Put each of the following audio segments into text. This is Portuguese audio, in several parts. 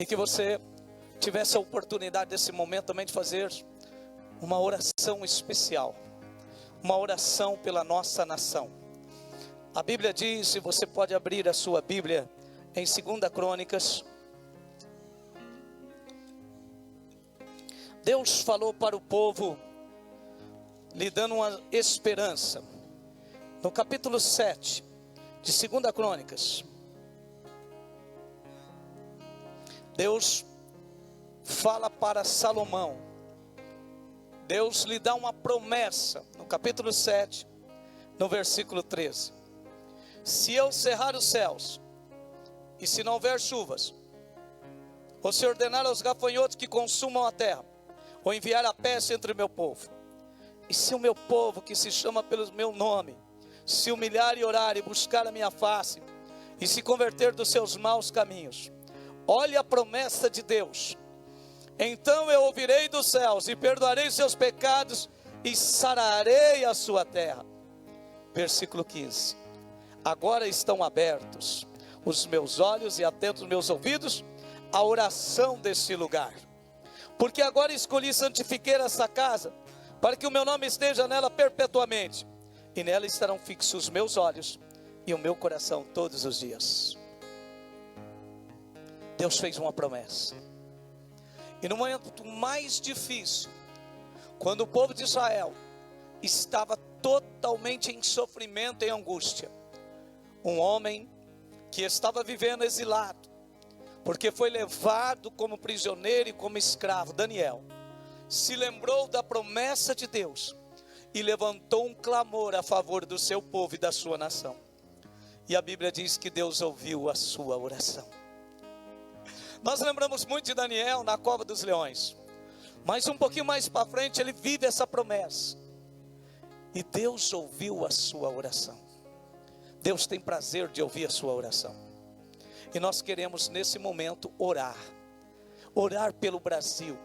E que você tivesse a oportunidade desse momento também de fazer uma oração especial, uma oração pela nossa nação. A Bíblia diz, e você pode abrir a sua Bíblia em 2 Crônicas. Deus falou para o povo, lhe dando uma esperança. No capítulo 7 de 2 Crônicas, Deus fala para Salomão. Deus lhe dá uma promessa, no capítulo 7, no versículo 13. Se eu cerrar os céus, e se não houver chuvas, ou se ordenar aos gafanhotos que consumam a terra, ou enviar a peste entre o meu povo, e se o meu povo que se chama pelo meu nome, se humilhar e orar e buscar a minha face, e se converter dos seus maus caminhos, olhe a promessa de Deus, então eu ouvirei dos céus e perdoarei os seus pecados e sararei a sua terra. Versículo 15. Agora estão abertos os meus olhos e atentos os meus ouvidos à oração deste lugar, porque agora escolhi e santifiquei essa casa, para que o meu nome esteja nela perpetuamente, e nela estarão fixos os meus olhos e o meu coração todos os dias. Deus fez uma promessa. E no momento mais difícil, quando o povo de Israel estava totalmente em sofrimento e angústia, um homem que estava vivendo exilado, porque foi levado como prisioneiro e como escravo, Daniel, se lembrou da promessa de Deus e levantou um clamor a favor do seu povo e da sua nação. E a Bíblia diz que Deus ouviu a sua oração. Nós lembramos muito de Daniel na cova dos leões, mas um pouquinho mais para frente ele vive essa promessa, e Deus ouviu a sua oração. Deus tem prazer de ouvir a sua oração, e nós queremos nesse momento orar pelo Brasil,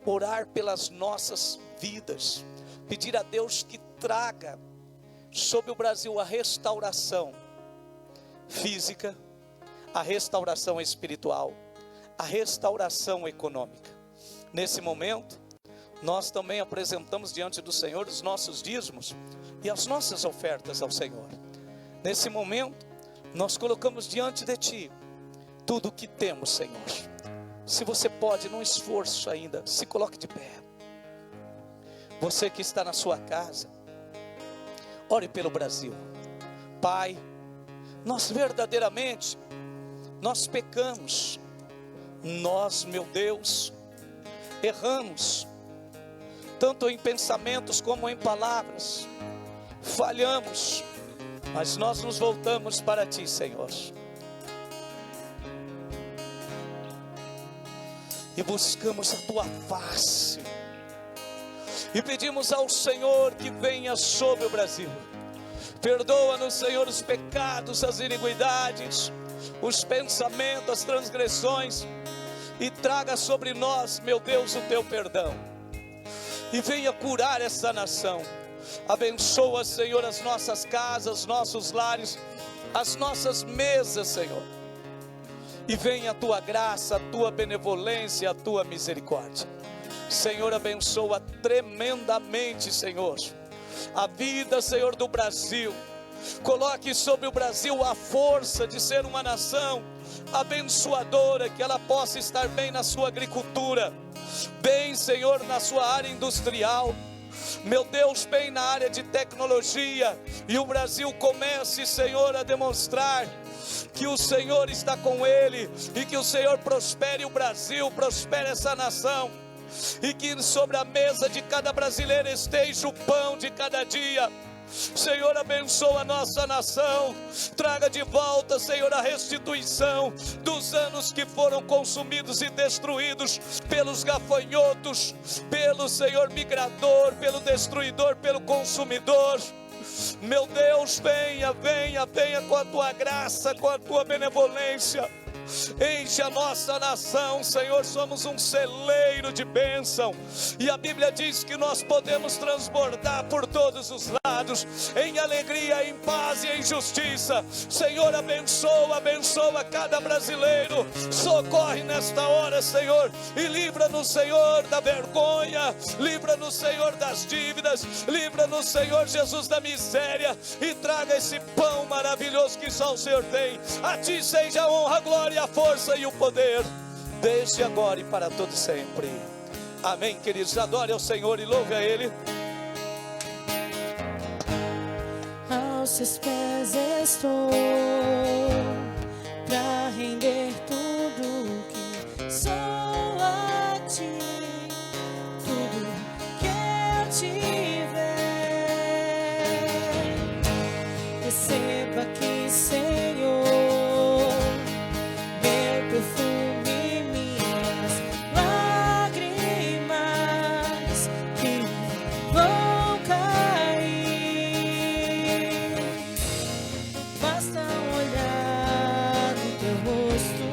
orar pelas nossas vidas, pedir a Deus que traga sobre o Brasil a restauração física, a restauração espiritual, a restauração econômica. Nesse momento, nós também apresentamos diante do Senhor os nossos dízimos e as nossas ofertas ao Senhor. Nesse momento, nós colocamos diante de Ti tudo o que temos, Senhor. Se você pode, num esforço ainda, se coloque de pé. Você que está na sua casa, ore pelo Brasil. Pai, nós verdadeiramente, nós pecamos. Nós, meu Deus, erramos, tanto em pensamentos como em palavras, falhamos, mas nós nos voltamos para Ti, Senhor, e buscamos a Tua face, e pedimos ao Senhor que venha sobre o Brasil. Perdoa-nos, Senhor, os pecados, as iniquidades, os pensamentos, as transgressões, e traga sobre nós, meu Deus, o Teu perdão, e venha curar essa nação. Abençoa, Senhor, as nossas casas, nossos lares, as nossas mesas, Senhor, e venha a Tua graça, a Tua benevolência, a Tua misericórdia. Senhor, abençoa tremendamente, Senhor, a vida, Senhor, do Brasil. Coloque sobre o Brasil a força de ser uma nação abençoadora, que ela possa estar bem na sua agricultura, bem, Senhor, na sua área industrial, meu Deus, bem na área de tecnologia, e o Brasil comece, Senhor, a demonstrar que o Senhor está com ele, e que o Senhor prospere o Brasil, prospere essa nação, e que sobre a mesa de cada brasileiro esteja o pão de cada dia. Senhor, abençoa a nossa nação, traga de volta, Senhor, a restituição dos anos que foram consumidos e destruídos pelos gafanhotos, pelo, Senhor, migrador, pelo destruidor, pelo consumidor. Meu Deus, venha com a Tua graça, com a Tua benevolência, enche a nossa nação, Senhor. Somos um celeiro de bênção, e a Bíblia diz que nós podemos transbordar por todos os lados, em alegria, em paz e em justiça. Senhor, abençoa cada brasileiro, socorre nesta hora, Senhor, e livra-nos, Senhor, da vergonha, livra-nos, Senhor, das dívidas, livra-nos, Senhor Jesus, da miséria, e traga esse pão maravilhoso que só o Senhor tem. A Ti seja a honra, a glória, a força e o poder, desde agora e para todo sempre. Amém, queridos. Adore ao Senhor e louve a Ele. Aos seus pés estou, pra render tudo que sou a Ti, tudo que eu tiver. Receba aqui, Senhor, meu perfume, minhas lágrimas que vão cair. Basta olhar no teu rosto,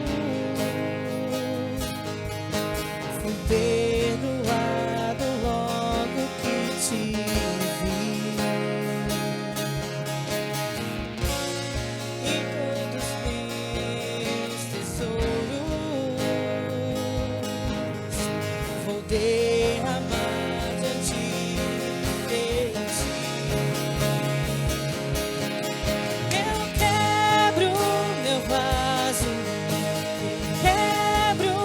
fui perdoado logo que te vi. E todos meus tesouros vou derramar diante de Ti. Eu quebro meu vaso, quebro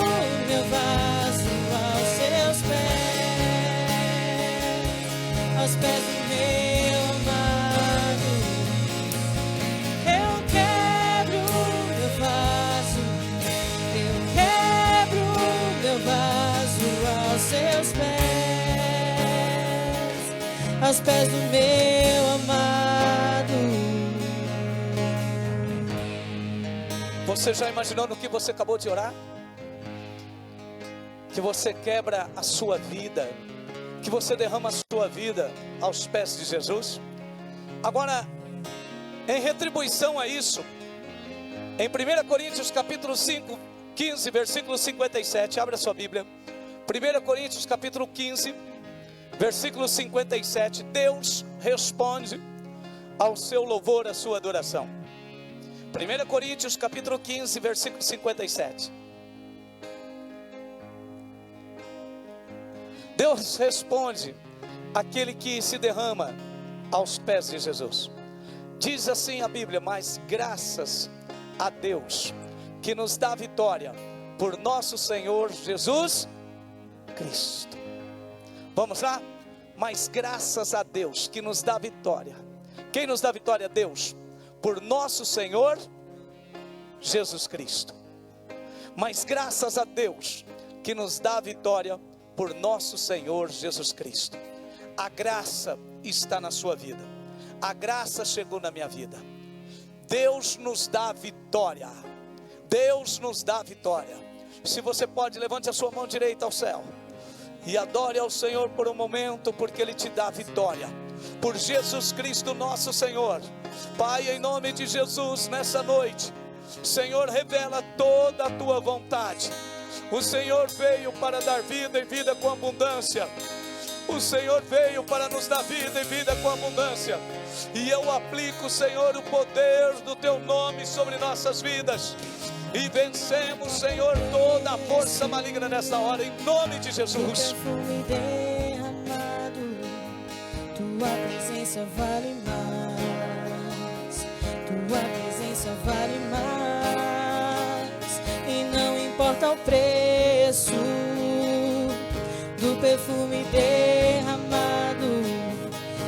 meu vaso aos Seus pés, aos pés do meu amado. Eu quebro meu vaso, eu quebro meu vaso aos Seus pés, aos pés do meu amado. Você já imaginou no que você acabou de orar? Que você quebra a sua vida, que você derrama a sua vida aos pés de Jesus. Agora, em retribuição a isso, em 1 Coríntios capítulo 5, 15, versículo 57, abra sua Bíblia. 1 Coríntios capítulo 15, versículo 57, Deus responde ao seu louvor, à sua adoração. 1 Coríntios capítulo 15, versículo 57. Deus responde àquele que se derrama aos pés de Jesus. Diz assim a Bíblia: mas graças a Deus que nos dá vitória por nosso Senhor Jesus Cristo. Vamos lá? Mas graças a Deus que nos dá vitória. Quem nos dá vitória? Deus, por nosso Senhor Jesus Cristo. Mas graças a Deus que nos dá vitória por nosso Senhor Jesus Cristo. A graça está na sua vida, a graça chegou na minha vida. Deus nos dá vitória, Deus nos dá vitória. Se você pode, levante a sua mão direita ao céu e adore ao Senhor por um momento, porque Ele te dá vitória, por Jesus Cristo nosso Senhor. Pai, em nome de Jesus, nessa noite, Senhor, revela toda a Tua vontade. O Senhor veio para dar vida e vida com abundância. O Senhor veio para nos dar vida e vida com abundância. E eu aplico, Senhor, o poder do Teu nome sobre nossas vidas. E vencemos, Senhor, toda a força maligna nessa hora, em nome de Jesus. Perfume derramado, Tua presença vale mais. Tua presença vale mais. E não importa o preço do perfume derramado,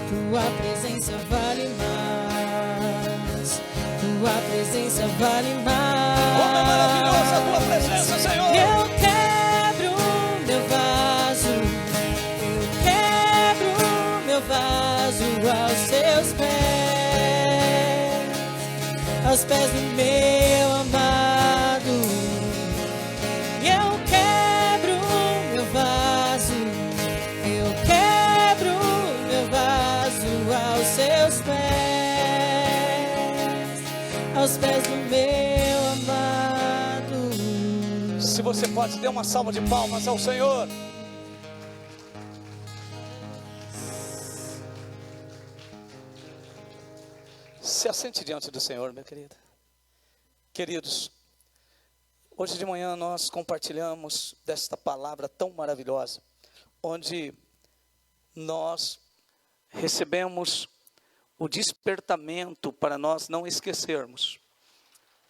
Tua presença vale mais. Tua presença vale mais. Como é maravilhosa a Tua presença, Senhor. Eu quebro meu vaso, eu quebro meu vaso aos Seus pés, aos pés do meu amado. Eu quebro meu vaso, eu quebro meu vaso aos Seus pés, aos pés do meu amado. você pode, dê uma salva de palmas ao Senhor. Se assente diante do Senhor, minha querida. Queridos, hoje de manhã nós compartilhamos desta palavra tão maravilhosa, onde nós recebemos o despertamento para nós não esquecermos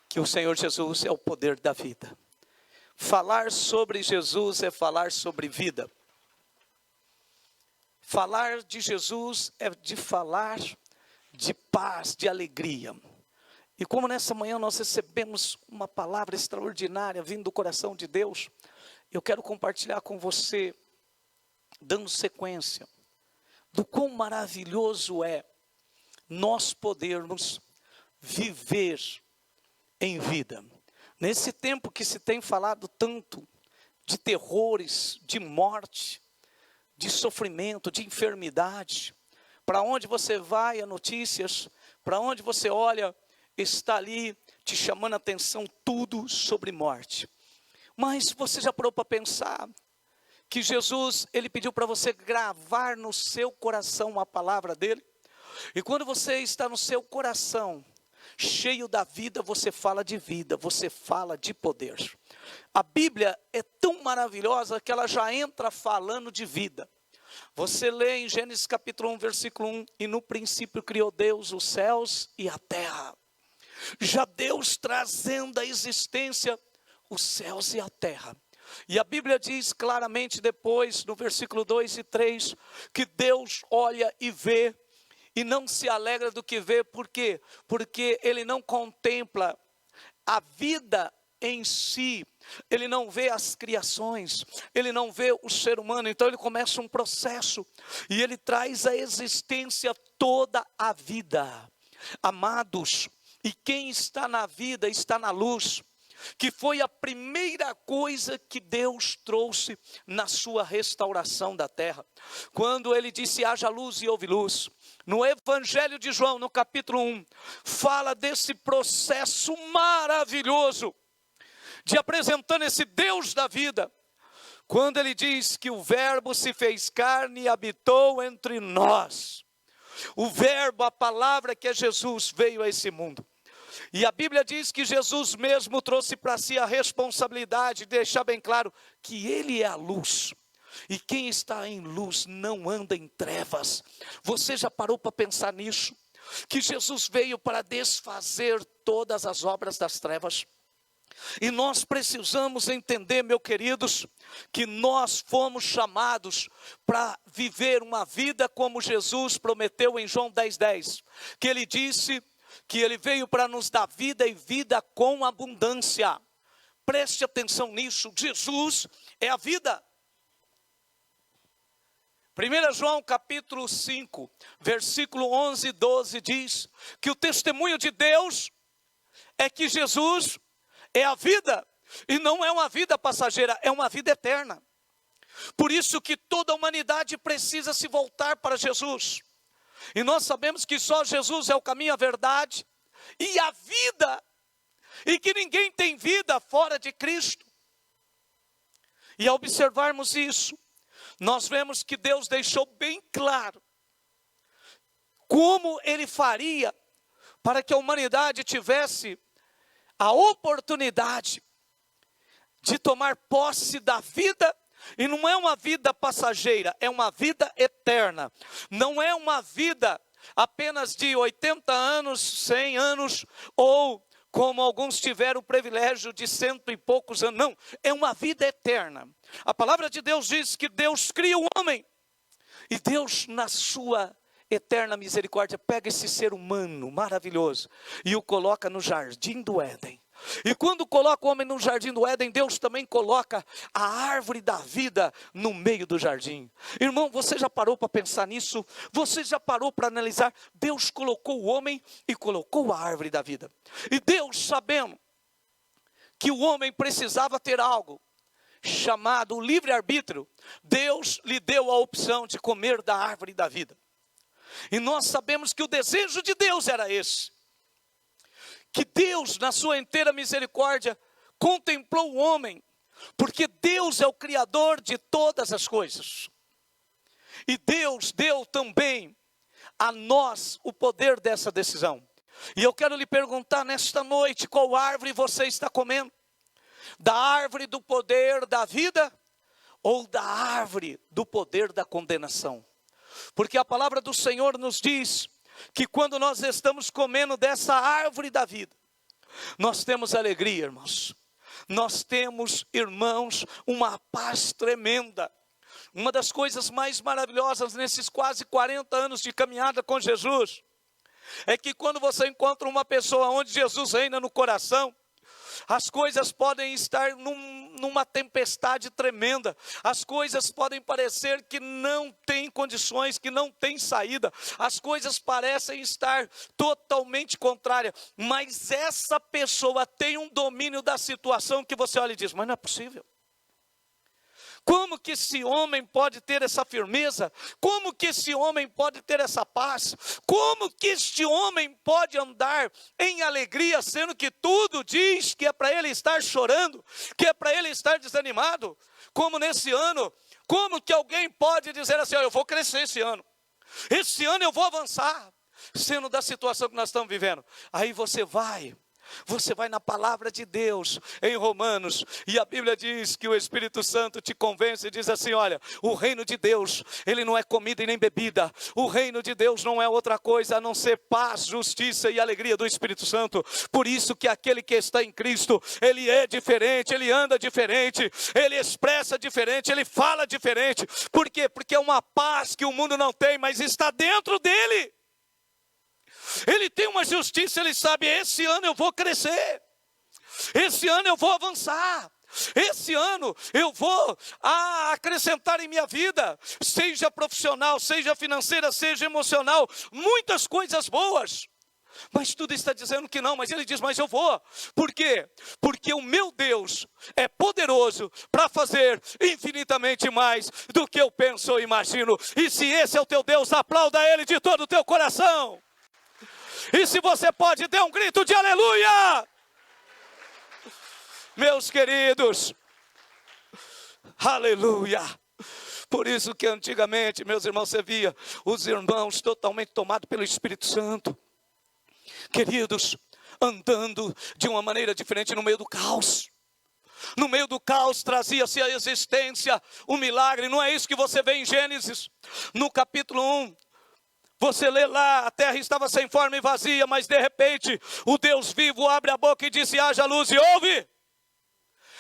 que o Senhor Jesus é o poder da vida. Falar sobre Jesus é falar sobre vida. Falar de Jesus é de falar de paz, de alegria. E como nessa manhã nós recebemos uma palavra extraordinária vindo do coração de Deus, eu quero compartilhar com você, dando sequência, do quão maravilhoso é nós podermos viver em vida. Nesse tempo que se tem falado tanto de terrores, de morte, de sofrimento, de enfermidade, para onde você vai, as notícias, para onde você olha, está ali te chamando a atenção tudo sobre morte. Mas você já parou para pensar que Jesus, ele pediu para você gravar no seu coração a palavra dele? E quando você está no seu coração, cheio da vida, você fala de vida, você fala de poder. A Bíblia é tão maravilhosa que ela já entra falando de vida. Você lê em Gênesis capítulo 1, versículo 1, e no princípio criou Deus os céus e a terra. Já Deus trazendo à existência os céus e a terra. E a Bíblia diz claramente depois, no versículo 2 e 3, que Deus olha e vê, e não se alegra do que vê. Por quê? Porque Ele não contempla a vida em si, Ele não vê as criações, Ele não vê o ser humano. Então Ele começa um processo, e Ele traz à existência toda a vida. Amados, e quem está na vida está na luz, que foi a primeira coisa que Deus trouxe na sua restauração da terra. Quando Ele disse haja luz e houve luz. No Evangelho de João, no capítulo 1, fala desse processo maravilhoso, de apresentando esse Deus da vida. Quando Ele diz que o verbo se fez carne e habitou entre nós. O verbo, a palavra que é Jesus, veio a esse mundo. E a Bíblia diz que Jesus mesmo trouxe para si a responsabilidade de deixar bem claro que Ele é a luz. E quem está em luz não anda em trevas. Você já parou para pensar nisso? Que Jesus veio para desfazer todas as obras das trevas. E nós precisamos entender, meus queridos, que nós fomos chamados para viver uma vida como Jesus prometeu em João 10:10. Que Ele disse que Ele veio para nos dar vida e vida com abundância. Preste atenção nisso, Jesus é a vida. 1 João capítulo 5, versículo 11 e 12 diz que o testemunho de Deus é que Jesus é a vida, e não é uma vida passageira, é uma vida eterna. Por isso que toda a humanidade precisa se voltar para Jesus. E nós sabemos que só Jesus é o caminho, a verdade e a vida, e que ninguém tem vida fora de Cristo. E ao observarmos isso, nós vemos que Deus deixou bem claro como Ele faria para que a humanidade tivesse a oportunidade de tomar posse da vida. E não é uma vida passageira, é uma vida eterna. Não é uma vida apenas de 80 anos, 100 anos, ou como alguns tiveram o privilégio de 100 e poucos anos. Não, é uma vida eterna. A palavra de Deus diz que Deus cria o homem. E Deus, na sua eterna misericórdia, pega esse ser humano maravilhoso e o coloca no jardim do Éden. E quando coloca o homem no jardim do Éden, Deus também coloca a árvore da vida no meio do jardim. Irmão, você já parou para pensar nisso? Você já parou para analisar? Deus colocou o homem e colocou a árvore da vida. E Deus, sabendo que o homem precisava ter algo chamado livre-arbítrio, Deus lhe deu a opção de comer da árvore da vida. E nós sabemos que o desejo de Deus era esse. Que Deus, na sua inteira misericórdia, contemplou o homem, Porque Deus é o Criador de todas as coisas. E Deus deu também a nós o poder dessa decisão. E eu quero lhe perguntar nesta noite, qual árvore você está comendo? Da árvore do poder da vida ou da árvore do poder da condenação? Porque a palavra do Senhor nos diz que quando nós estamos comendo dessa árvore da vida, nós temos alegria, irmãos. Nós temos, irmãos, uma paz tremenda. Uma das coisas mais maravilhosas nesses quase 40 anos de caminhada com Jesus é que quando você encontra uma pessoa onde Jesus reina no coração, as coisas podem estar numa tempestade tremenda, as coisas podem parecer que não tem condições, que não tem saída, as coisas parecem estar totalmente contrárias, mas essa pessoa tem um domínio da situação que você olha e diz, mas não é possível. Como que esse homem pode ter essa firmeza? Como que esse homem pode ter essa paz? Como que este homem pode andar em alegria, sendo que tudo diz que é para ele estar chorando, que é para ele estar desanimado? Como nesse ano, como que alguém pode dizer assim, eu vou crescer esse ano eu vou avançar, sendo da situação que nós estamos vivendo? Aí você vai na palavra de Deus, em Romanos, e a Bíblia diz que o Espírito Santo te convence e diz assim, olha, o reino de Deus, ele não é comida e nem bebida, o reino de Deus não é outra coisa a não ser paz, justiça e alegria do Espírito Santo. Por isso que aquele que está em Cristo, ele é diferente, ele anda diferente, ele expressa diferente, ele fala diferente. Por quê? Porque é uma paz que o mundo não tem, mas está dentro dele. Ele tem uma justiça, ele sabe, esse ano eu vou crescer, esse ano eu vou avançar, esse ano eu vou acrescentar em minha vida, seja profissional, seja financeira, seja emocional, muitas coisas boas. Mas tudo está dizendo que não, mas ele diz, mas eu vou. Por quê? Porque o meu Deus é poderoso para fazer infinitamente mais do que eu penso ou imagino. E se esse é o teu Deus, aplauda ele de todo o teu coração. E se você pode, dê um grito de aleluia. Meus queridos, aleluia. Por isso que antigamente, meus irmãos, você via os irmãos totalmente tomados pelo Espírito Santo, queridos, andando de uma maneira diferente no meio do caos. No meio do caos trazia-se a existência, o milagre. Não é isso que você vê em Gênesis, no capítulo 1. Você lê lá, a terra estava sem forma e vazia, mas de repente, o Deus vivo abre a boca e disse, haja luz, e ouve.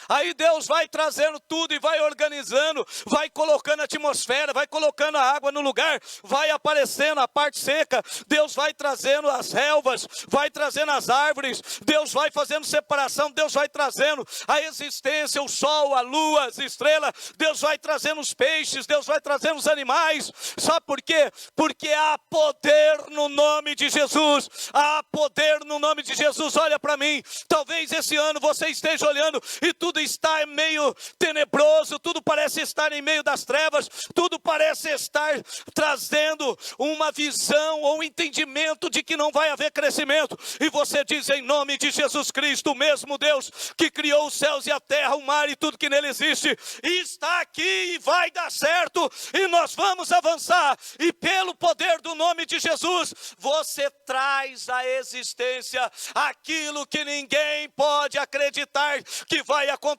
Aí Deus vai trazendo tudo e vai organizando, vai colocando a atmosfera, vai colocando a água no lugar, vai aparecendo a parte seca, Deus vai trazendo as relvas, vai trazendo as árvores, Deus vai fazendo separação, Deus vai trazendo a existência, o sol, a lua, as estrelas, Deus vai trazendo os peixes, Deus vai trazendo os animais. Sabe por quê? Porque há poder no nome de Jesus, há poder no nome de Jesus. Olha para mim, talvez esse ano você esteja olhando e tudo está meio tenebroso, tudo parece estar em meio das trevas, tudo parece estar trazendo uma visão ou um entendimento de que não vai haver crescimento, e você diz, em nome de Jesus Cristo, o mesmo Deus que criou os céus e a terra, o mar e tudo que nele existe, está aqui e vai dar certo, e nós vamos avançar, e pelo poder do nome de Jesus, você traz à existência aquilo que ninguém pode acreditar que vai acontecer,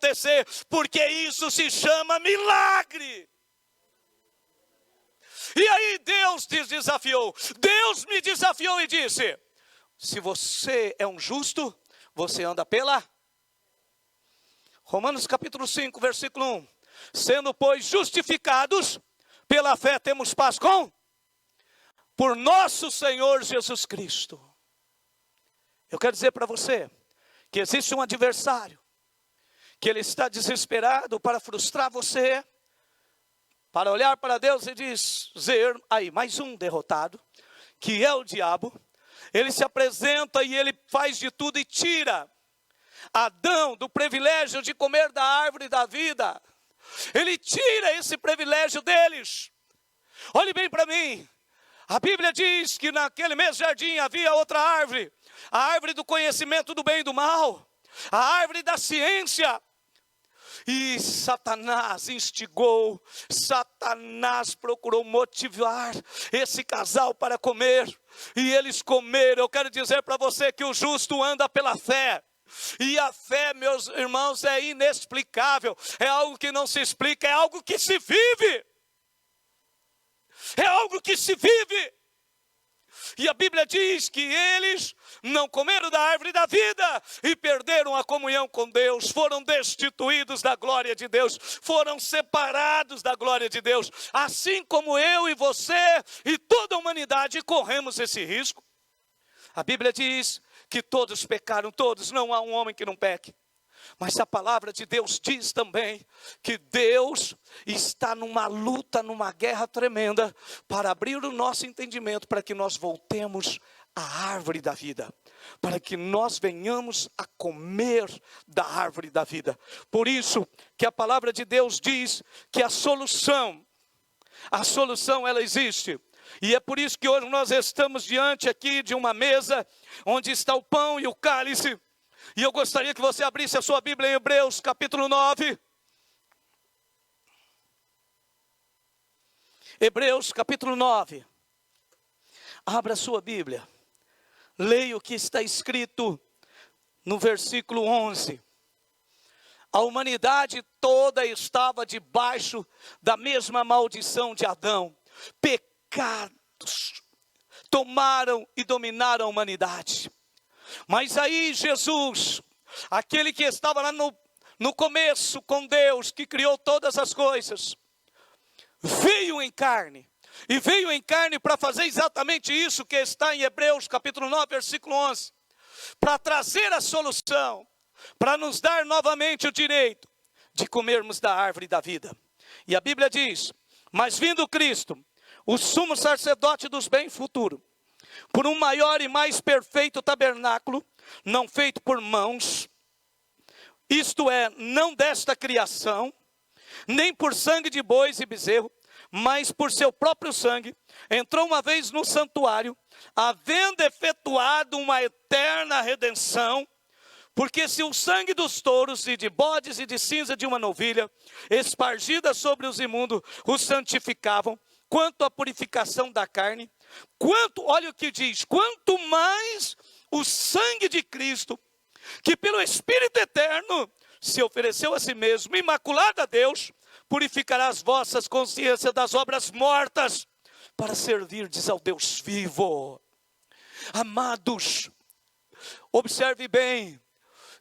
porque isso se chama milagre. E aí Deus Deus me desafiou e disse, se você é um justo, você anda pela... Romanos capítulo 5, versículo 1, sendo pois justificados pela fé temos paz por nosso Senhor Jesus Cristo. Eu quero dizer para você que existe um adversário, que ele está desesperado para frustrar você, para olhar para Deus e dizer, aí, mais um derrotado, que é o diabo. Ele se apresenta e ele faz de tudo e tira Adão do privilégio de comer da árvore da vida. Ele tira esse privilégio deles. Olhe bem para mim, a Bíblia diz que naquele mesmo jardim havia outra árvore, a árvore do conhecimento do bem e do mal, a árvore da ciência. E Satanás instigou, Satanás procurou motivar esse casal para comer. E eles comeram. Eu quero dizer para você que o justo anda pela fé. E a fé, meus irmãos, é inexplicável. É algo que não se explica, é algo que se vive. É algo que se vive. E a Bíblia diz que eles não comeram da árvore da vida e perderam a comunhão com Deus, foram destituídos da glória de Deus, foram separados da glória de Deus. Assim como eu e você e toda a humanidade corremos esse risco. A Bíblia diz que todos pecaram, todos, não há um homem que não peque. Mas a palavra de Deus diz também que Deus está numa luta, numa guerra tremenda para abrir o nosso entendimento, para que nós voltemos à árvore da vida, para que nós venhamos a comer da árvore da vida. Por isso que a palavra de Deus diz que a solução ela existe. E é por isso que hoje nós estamos diante aqui de uma mesa onde está o pão e o cálice. E eu gostaria que você abrisse a sua Bíblia em Hebreus capítulo 9. Hebreus capítulo 9. Abra a sua Bíblia. Leia o que está escrito no versículo 11. A humanidade toda estava debaixo da mesma maldição de Adão. Pecados tomaram e dominaram a humanidade. Mas aí Jesus, aquele que estava lá no começo com Deus, que criou todas as coisas, veio em carne. E veio em carne para fazer exatamente isso que está em Hebreus capítulo 9, versículo 11. Para trazer a solução, para nos dar novamente o direito de comermos da árvore da vida. E a Bíblia diz: mas vindo Cristo, o sumo sacerdote dos bens futuros, por um maior e mais perfeito tabernáculo, não feito por mãos, isto é, não desta criação, nem por sangue de bois e bezerro, mas por seu próprio sangue, entrou uma vez no santuário, havendo efetuado uma eterna redenção. Porque se o sangue dos touros e de bodes e de cinza de uma novilha, espargida sobre os imundos, os santificavam, quanto à purificação da carne, olha o que diz, quanto mais o sangue de Cristo, que pelo Espírito eterno se ofereceu a si mesmo, imaculado a Deus, purificará as vossas consciências das obras mortas, para servirdes ao Deus vivo. Amados, observe bem,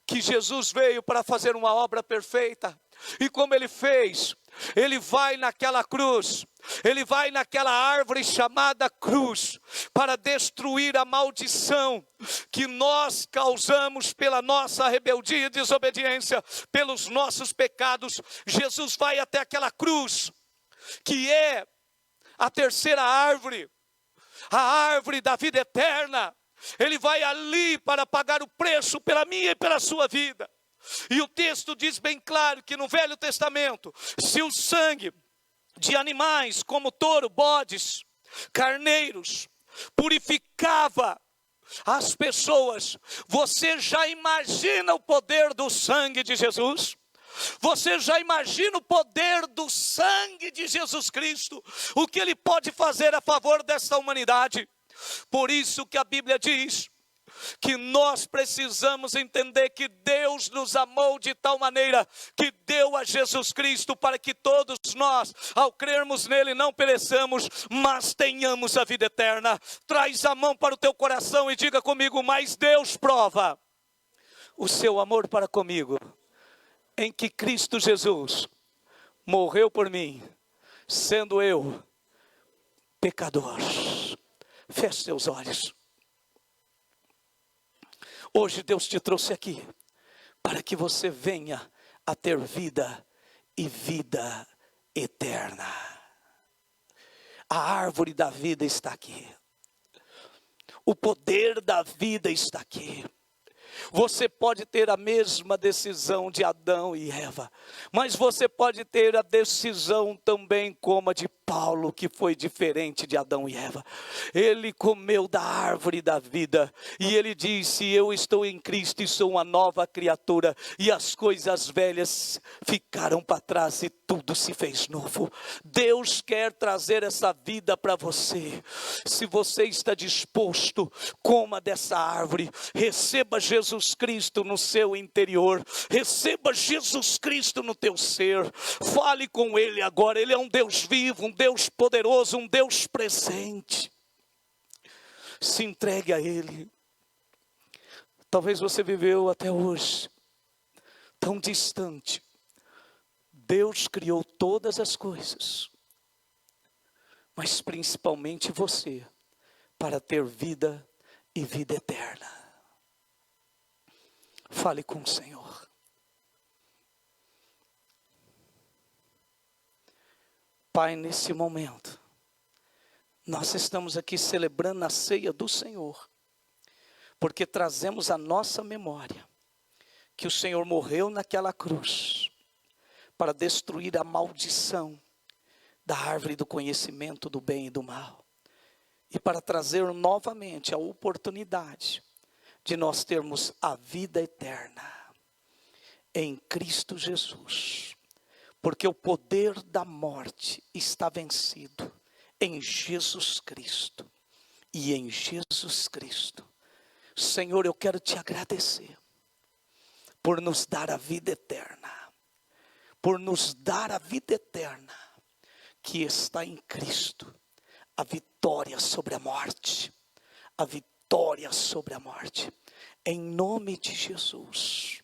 que Jesus veio para fazer uma obra perfeita. E como ele fez? Ele vai naquela cruz, ele vai naquela árvore chamada cruz, para destruir a maldição que nós causamos pela nossa rebeldia e desobediência, pelos nossos pecados. Jesus vai até aquela cruz, que é a terceira árvore, a árvore da vida eterna. Ele vai ali para pagar o preço pela minha e pela sua vida. E o texto diz bem claro que no Velho Testamento, se o sangue de animais como touro, bodes, carneiros, purificava as pessoas, você já imagina o poder do sangue de Jesus? Você já imagina o poder do sangue de Jesus Cristo? O que ele pode fazer a favor desta humanidade? Por isso que a Bíblia diz que nós precisamos entender que Deus nos amou de tal maneira que deu a Jesus Cristo para que todos nós, ao crermos nele, não pereçamos, mas tenhamos a vida eterna. Traz a mão para o teu coração e diga comigo: mas Deus prova o seu amor para comigo, em que Cristo Jesus morreu por mim, sendo eu pecador. Feche seus olhos. Hoje Deus te trouxe aqui para que você venha a ter vida e vida eterna. A árvore da vida está aqui. O poder da vida está aqui. Você pode ter a mesma decisão de Adão e Eva, mas você pode ter a decisão também como a de Paulo, que foi diferente de Adão e Eva. Ele comeu da árvore da vida, e ele disse: eu estou em Cristo e sou uma nova criatura, e as coisas velhas ficaram para trás e tudo se fez novo. Deus quer trazer essa vida para você. Se você está disposto, coma dessa árvore, receba Jesus Cristo no seu interior, receba Jesus Cristo no teu ser, fale com Ele agora. Ele é um Deus vivo, um Deus poderoso, um Deus presente. Se entregue a Ele. Talvez você viveu até hoje tão distante. Deus criou todas as coisas, mas principalmente você, para ter vida e vida eterna. Fale com o Senhor. Pai, nesse momento, nós estamos aqui celebrando a ceia do Senhor, porque trazemos à nossa memória que o Senhor morreu naquela cruz para destruir a maldição da árvore do conhecimento do bem e do mal, e para trazer novamente a oportunidade de nós termos a vida eterna em Cristo Jesus, porque o poder da morte está vencido em Jesus Cristo, e em Jesus Cristo. Senhor, eu quero te agradecer por nos dar a vida eterna, por nos dar a vida eterna que está em Cristo, a vitória sobre a morte, a vitória sobre a morte, em nome de Jesus.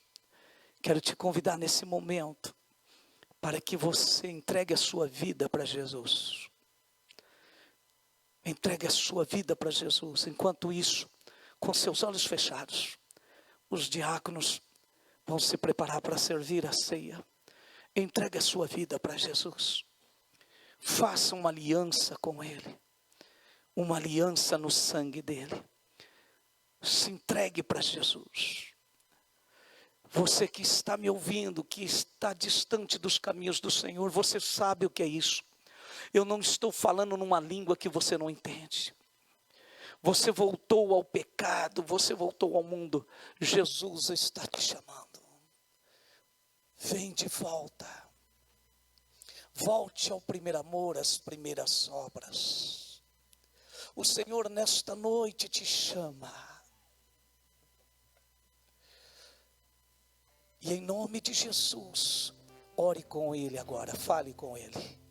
Quero te convidar nesse momento, para que você entregue a sua vida para Jesus. Entregue a sua vida para Jesus. Enquanto isso, com seus olhos fechados, os diáconos vão se preparar para servir a ceia. Entregue a sua vida para Jesus. Faça uma aliança com Ele, uma aliança no sangue dEle. Se entregue para Jesus. Você que está me ouvindo, que está distante dos caminhos do Senhor, você sabe o que é isso. Eu não estou falando numa língua que você não entende. Você voltou ao pecado, você voltou ao mundo. Jesus está te chamando. Vem de volta. Volte ao primeiro amor, às primeiras obras. O Senhor nesta noite te chama. E em nome de Jesus, ore com Ele agora, fale com Ele.